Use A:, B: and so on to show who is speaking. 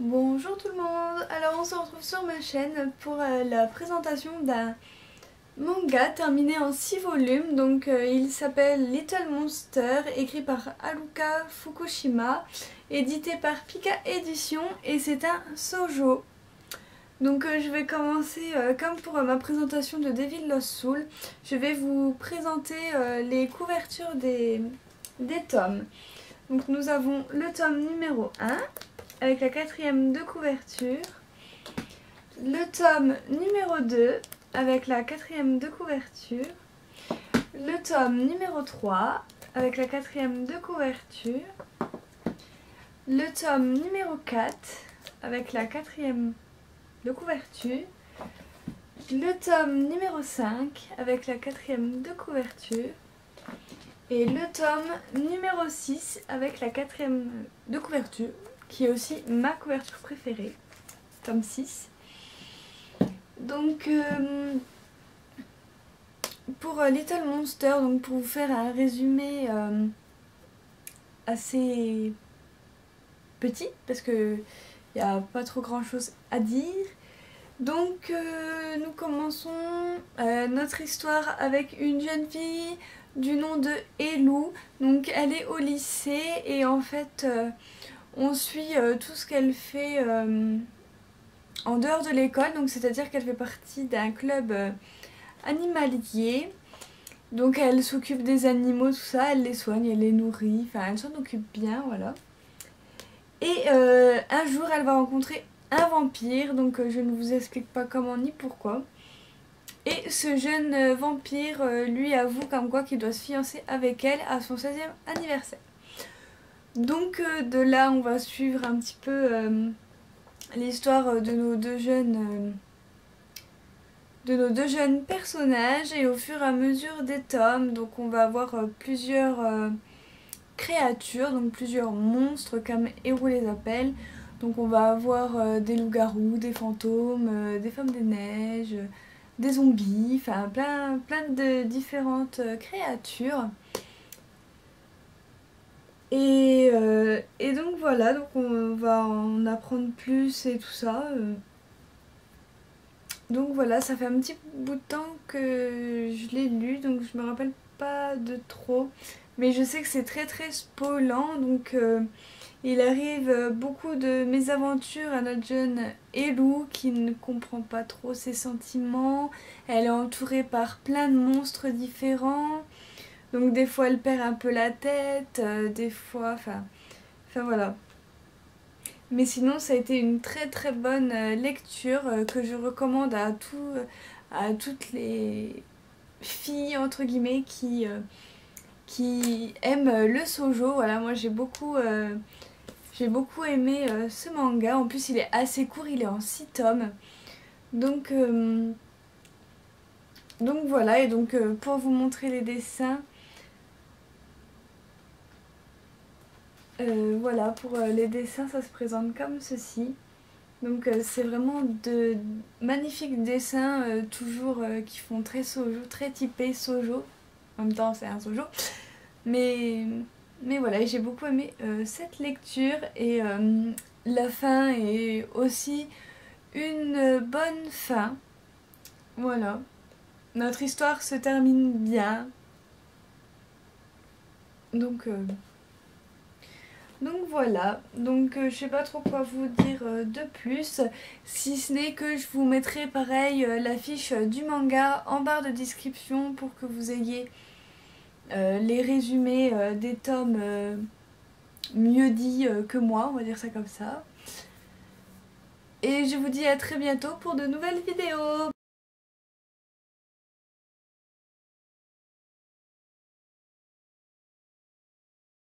A: Bonjour tout le monde. Alors on se retrouve sur ma chaîne pour la présentation d'un manga terminé en 6 volumes. Donc il s'appelle Little Monster, écrit par Haruka Fukushima, édité par Pika Éditions, et c'est un shoujo. Donc je vais commencer comme pour ma présentation de Devil Lost Soul. Je vais vous présenter les couvertures des tomes. Donc nous avons le tome numéro 1 avec la 4e de couverture, le tome numéro 2 avec la 4e de couverture, le tome numéro 3 avec la 4e de couverture, le tome numéro 4 avec la 4e de couverture, le tome numéro 5 avec la 4e de couverture et le tome numéro 6 avec la 4e de couverture, qui est aussi ma couverture préférée, tome 6. Donc pour Little Monster, donc pour vous faire un résumé assez petit, parce que il n'y a pas trop grand chose à dire. Donc nous commençons notre histoire avec une jeune fille du nom de Elu. Donc elle est au lycée et en fait on suit tout ce qu'elle fait en dehors de l'école. Donc c'est-à-dire qu'elle fait partie d'un club animalier. Donc elle s'occupe des animaux, tout ça, elle les soigne, elle les nourrit, enfin elle s'en occupe bien, voilà. Et un jour elle va rencontrer un vampire, donc je ne vous explique pas comment ni pourquoi. Et ce jeune vampire lui avoue comme quoi qu'il doit se fiancer avec elle à son 16e anniversaire. Donc de là on va suivre un petit peu l'histoire de nos deux jeunes personnages, et au fur et à mesure des tomes, donc on va avoir plusieurs créatures, donc plusieurs monstres comme Héros les appelle. Donc on va avoir des loups-garous, des fantômes, des femmes des neiges, des zombies, enfin plein de différentes créatures. Et donc voilà, donc on va en apprendre plus et tout ça. Donc voilà, ça fait un petit bout de temps que je l'ai lu, donc je me rappelle pas de trop. Mais je sais que c'est très spoilant, donc il arrive beaucoup de mésaventures à notre jeune Elu qui ne comprend pas trop ses sentiments. Elle est entourée par plein de monstres différents. Donc des fois elle perd un peu la tête, des fois, enfin voilà. Mais sinon ça a été une très bonne lecture que je recommande à toutes les filles entre guillemets qui aiment le shoujo. Voilà, moi j'ai beaucoup aimé ce manga. En plus il est assez court, il est en 6 tomes. Donc voilà, et donc pour vous montrer les dessins, voilà, pour les dessins ça se présente comme ceci. Donc c'est vraiment de magnifiques dessins, toujours qui font très shoujo, très typé shoujo. En même temps c'est un shoujo. Mais voilà, j'ai beaucoup aimé cette lecture, et la fin est aussi une bonne fin. Voilà, notre histoire se termine bien. Donc voilà, donc je sais pas trop quoi vous dire de plus, si ce n'est que je vous mettrai pareil l'affiche du manga en barre de description pour que vous ayez les résumés des tomes mieux dits que moi, on va dire ça comme ça. Et je vous dis à très bientôt pour de nouvelles vidéos.